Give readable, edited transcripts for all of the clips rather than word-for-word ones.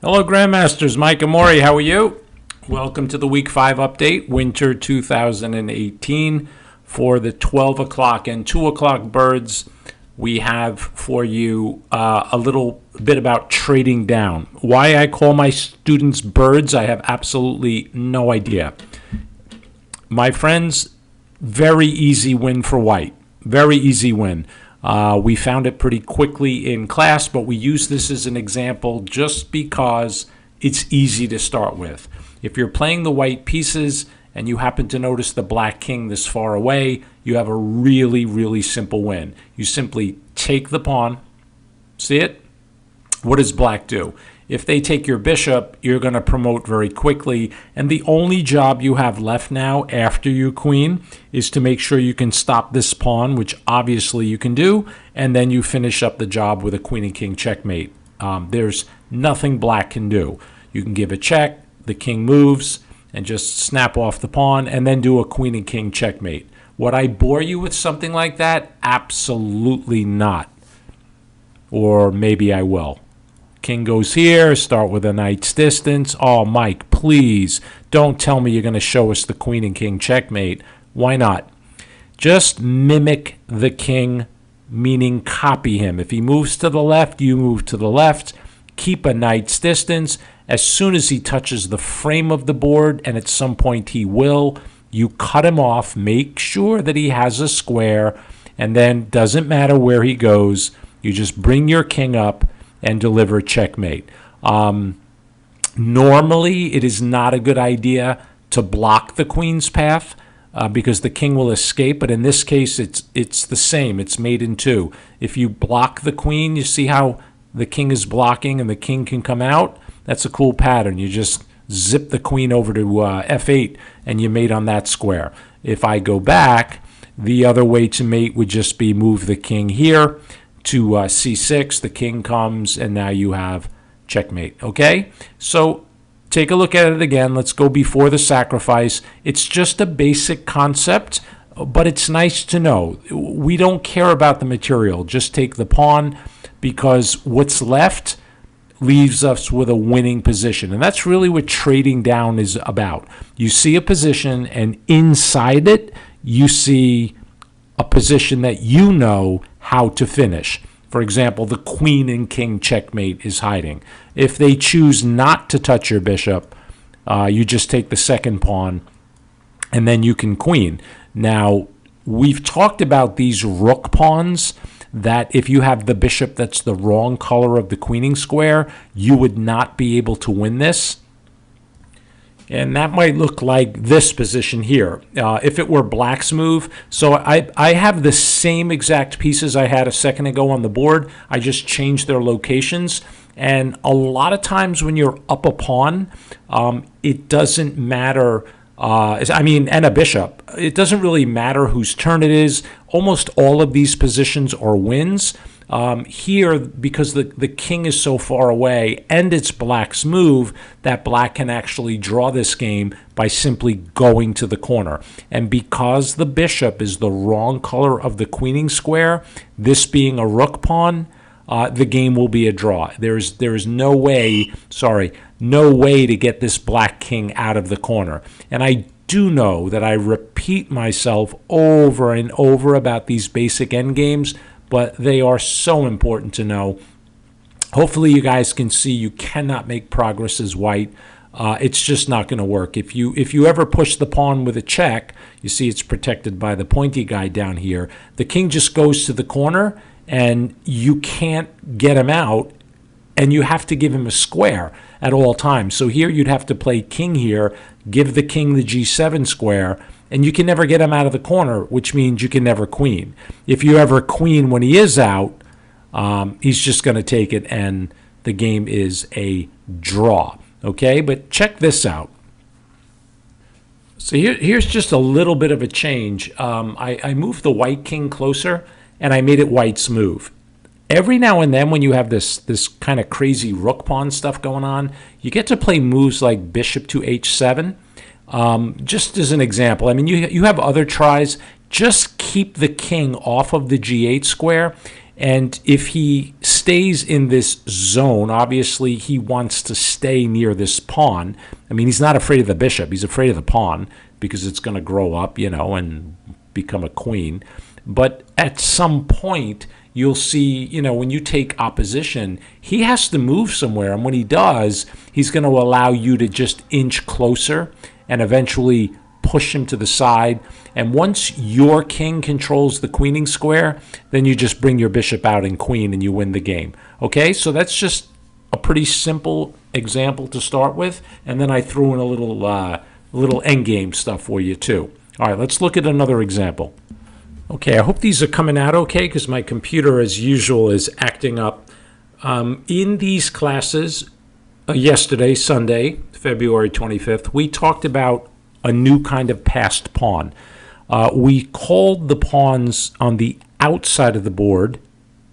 Hello, Grandmasters. Mike Amori, how are you? Welcome to the Week 5 update, Winter 2018. For the 12 o'clock and 2 o'clock birds, we have for you a little bit about trading down. Why I call my students birds, I have absolutely no idea. My friends, very easy win for white. Very easy win. We found it pretty quickly in class, but we use this as an example just because it's easy to start with. If you're playing the white pieces and you happen to notice the black king this far away, you have a really, really simple win. You simply take the pawn. See it? What does black do? If they take your bishop, you're going to promote very quickly, and the only job you have left now after your queen is to make sure you can stop this pawn, which obviously you can do, and then you finish up the job with a queen and king checkmate. There's nothing black can do. You can give a check, the king moves, and just snap off the pawn, and then do a queen and king checkmate. Would I bore you with something like that? Absolutely not. Or maybe I will. King goes here, start with a knight's distance. Oh, Mike, please don't tell me you're going to show us the queen and king checkmate. Why not? Just mimic the king, meaning copy him. If he moves to the left, you move to the left. Keep a knight's distance. As soon as he touches the frame of the board, and at some point he will, you cut him off. Make sure that he has a square, and then doesn't matter where he goes. You just bring your king up and deliver checkmate. Normally, it is not a good idea to block the queen's path because the king will escape, but in this case, it's the same. It's made in two. If you block the queen, you see how the king is blocking and the king can come out? That's a cool pattern. You just zip the queen over to f8 and you mate on that square. If I go back, the other way to mate would just be move the king here to c6, the king comes, and now you have checkmate. Okay, so take a look at it again. Let's go before the sacrifice. It's just a basic concept, but it's nice to know. We don't care about the material. Just take the pawn, because what's left leaves us with a winning position, and that's really what trading down is about. You see a position, and inside it you see a position that you know how to finish. For example, the queen and king checkmate is hiding. If they choose not to touch your bishop, you just take the second pawn, and then you can queen. Now, we've talked about these rook pawns, that if you have the bishop that's the wrong color of the queening square, you would not be able to win this. And that might look like this position here if it were black's move. So I have the same exact pieces I had a second ago on the board. I just changed their locations. And a lot of times when you're up a pawn, it doesn't matter. And a bishop. It doesn't really matter whose turn it is. Almost all of these positions are wins. Here, because the king is so far away and it's black's move, that black can actually draw this game by simply going to the corner. And because the bishop is the wrong color of the queening square, this being a rook pawn, the game will be a draw. There is no way to get this black king out of the corner. And I do know that I repeat myself over and over about these basic endgames, but they are so important to know. Hopefully you guys can see you cannot make progress as white. It's just not going to work. If you ever push the pawn with a check, you see it's protected by the pointy guy down here. The king just goes to the corner, and you can't get him out, and you have to give him a square at all times. So here you'd have to play king here, give the king the g7 square, and you can never get him out of the corner, which means you can never queen. If you ever queen when he is out, he's just going to take it, and the game is a draw. Okay, but check this out. So here's just a little bit of a change. I moved the white king closer, and I made it white's move. Every now and then when you have this kind of crazy rook pawn stuff going on, you get to play moves like bishop to h7. Just as an example, I mean, you have other tries. Just keep the king off of the g8 square, And if he stays in this zone, obviously he wants to stay near this pawn. I mean, he's not afraid of the bishop. He's afraid of the pawn because it's going to grow up, you know, and become a queen. But at some point, you'll see, you know, when you take opposition, he has to move somewhere. And when he does, he's going to allow you to just inch closer and eventually push him to the side. And once your king controls the queening square, then you just bring your bishop out and queen and you win the game. Okay, so that's just a pretty simple example to start with. And then I threw in a little endgame stuff for you too. All right, let's look at another example. Okay, I hope these are coming out okay because my computer, as usual, is acting up. In these classes, yesterday, Sunday, February 25th, we talked about a new kind of passed pawn. We called the pawns on the outside of the board,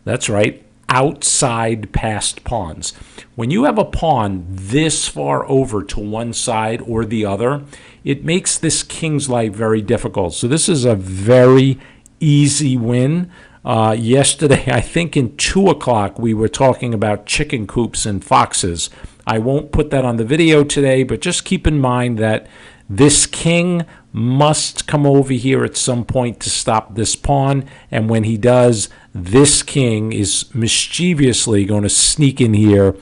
that's right, outside passed pawns. When you have a pawn this far over to one side or the other, it makes this king's life very difficult. So this is a very easy win. Yesterday, I think in 2 o'clock, we were talking about chicken coops and foxes. I won't put that on the video today, but just keep in mind that this king must come over here at some point to stop this pawn. And when he does, this king is mischievously going to sneak in here,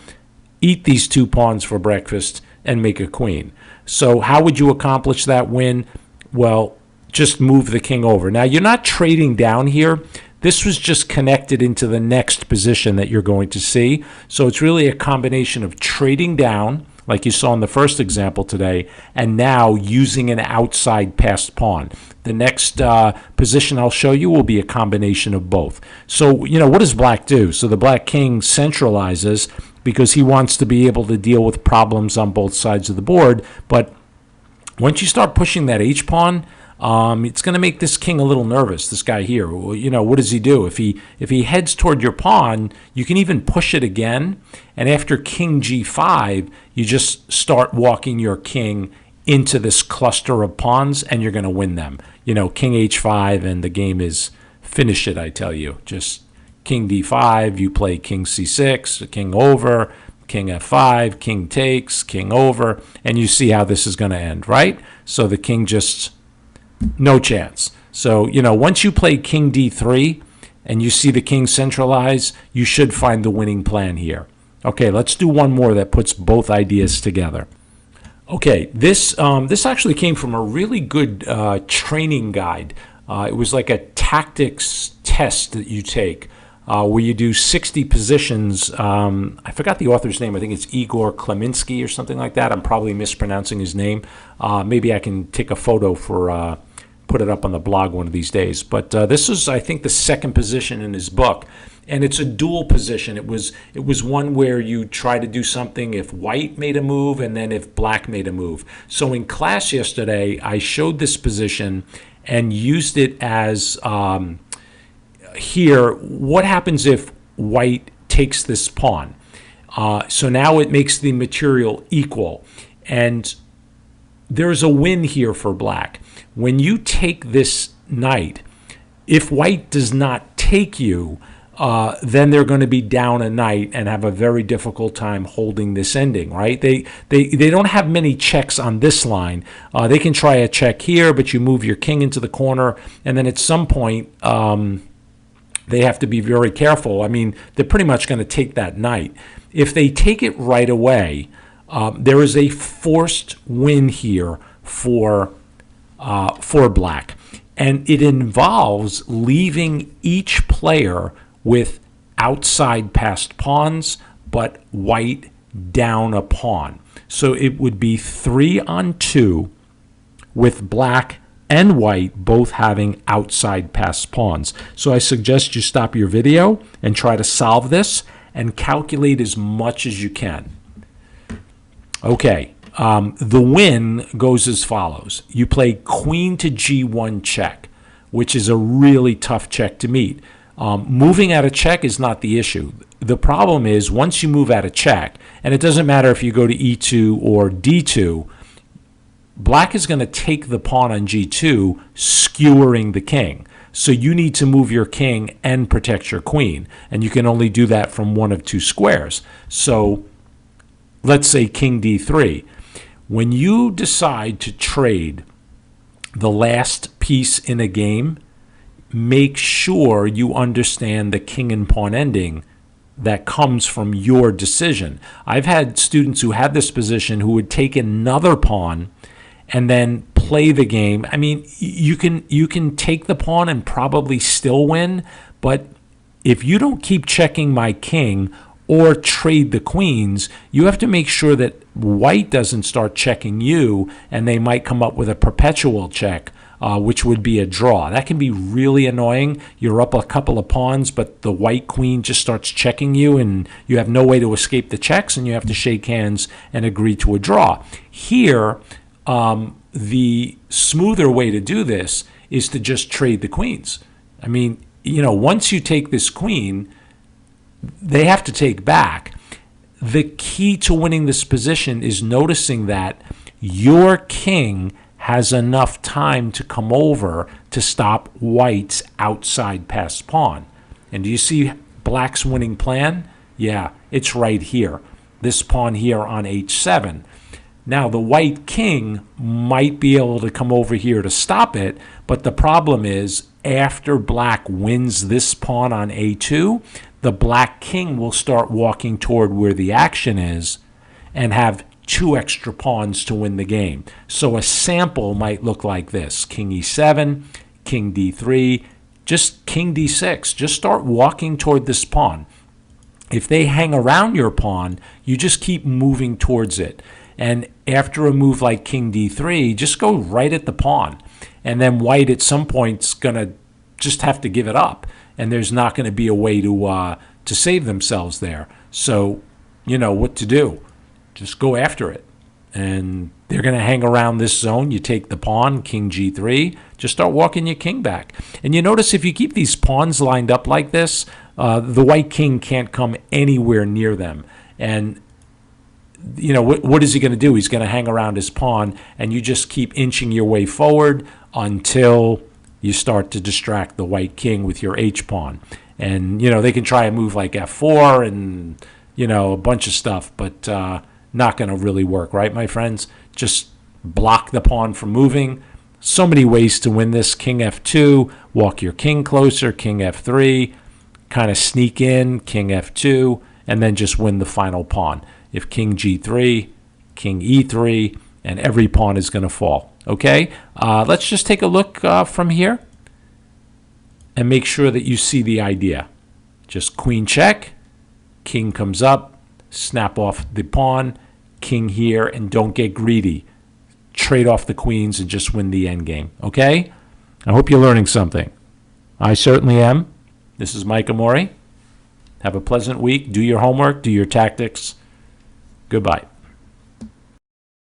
eat these 2 pawns for breakfast, and make a queen. So how would you accomplish that win? Well, just move the king over. Now, you're not trading down here. This was just connected into the next position that you're going to see. So it's really a combination of trading down, like you saw in the first example today, and now using an outside passed pawn. The next position I'll show you will be a combination of both. So, you know, what does black do? So the black king centralizes because he wants to be able to deal with problems on both sides of the board. But once you start pushing that h-pawn, it's going to make this king a little nervous, this guy here. Well, you know, what does he do? If he heads toward your pawn, you can even push it again. And after king g5, you just start walking your king into this cluster of pawns, and you're going to win them. You know, king h5, and the game is finish it, I tell you. Just king d5, you play king c6, king over, king f5, king takes, king over, and you see how this is going to end, right? So the king just... no chance. So, you know, once you play king d3 and you see the king centralize, you should find the winning plan here. Okay, let's do one more that puts both ideas together. Okay, this actually came from a really good training guide. It was like a tactics test that you take where you do 60 positions. I forgot the author's name. I think it's Igor Kleminski or something like that. I'm probably mispronouncing his name. Maybe I can take a photo for put it up on the blog one of these days. But this is, I think, the second position in his book. And it's a dual position. It was one where you try to do something if white made a move and then if black made a move. So in class yesterday, I showed this position and used it as here, what happens if white takes this pawn? So now it makes the material equal. And there's a win here for black. When you take this knight, if white does not take you, then they're going to be down a knight and have a very difficult time holding this ending, right? They don't have many checks on this line. They can try a check here, but you move your king into the corner, and then at some point they have to be very careful. I mean, they're pretty much going to take that knight. If they take it right away, there is a forced win here for black, and it involves leaving each player with outside passed pawns, but white down a pawn. So it would be 3-on-2 with black and white both having outside passed pawns. So I suggest you stop your video and try to solve this and calculate as much as you can. Okay, the win goes as follows. You play queen to g1 check, which is a really tough check to meet. Moving out of check is not the issue. The problem is once you move out of check, and it doesn't matter if you go to e2 or d2, black is going to take the pawn on g2, skewering the king. So you need to move your king and protect your queen. And you can only do that from one of two squares. So let's say king d3. When you decide to trade the last piece in a game, make sure you understand the king and pawn ending that comes from your decision. I've had students who had this position who would take another pawn and then play the game. I mean, you can take the pawn and probably still win, but if you don't keep checking my king or trade the queens, you have to make sure that white doesn't start checking you, and they might come up with a perpetual check, which would be a draw. That can be really annoying. You're up a couple of pawns, but the white queen just starts checking you, and you have no way to escape the checks, and you have to shake hands and agree to a draw. Here, the smoother way to do this is to just trade the queens. I mean, once you take this queen, they have to take back. The key to winning this position is noticing that your king has enough time to come over to stop white's outside pass pawn. And do you see black's winning plan? Yeah, it's right here. This pawn here on h7. Now, the white king might be able to come over here to stop it, but the problem is after black wins this pawn on a2, the black king will start walking toward where the action is and have 2 extra pawns to win the game. So a sample might look like this: king e7, king d3, just king d6. Just start walking toward this pawn. If they hang around your pawn, you just keep moving towards it. And after a move like king d3, just go right at the pawn. And then white at some point is going to just have to give it up. And there's not going to be a way to save themselves there. So you know what to do. Just go after it. And they're going to hang around this zone. You take the pawn, king g3. Just start walking your king back. And you notice if you keep these pawns lined up like this, the white king can't come anywhere near them. And what is he going to do? He's going to hang around his pawn, and you just keep inching your way forward until you start to distract the white king with your h-pawn. And, they can try a move like f4 and, a bunch of stuff, but not going to really work, right, my friends? Just block the pawn from moving. So many ways to win this. King f2, walk your king closer, king f3, kind of sneak in, king f2, and then just win the final pawn. If king g3, king e3, and every pawn is going to fall. Okay, let's just take a look from here and make sure that you see the idea. Just queen check, king comes up, snap off the pawn, king here, and don't get greedy. Trade off the queens and just win the endgame. Okay, I hope you're learning something. I certainly am. This is Mike Amori. Have a pleasant week. Do your homework, do your tactics. Goodbye.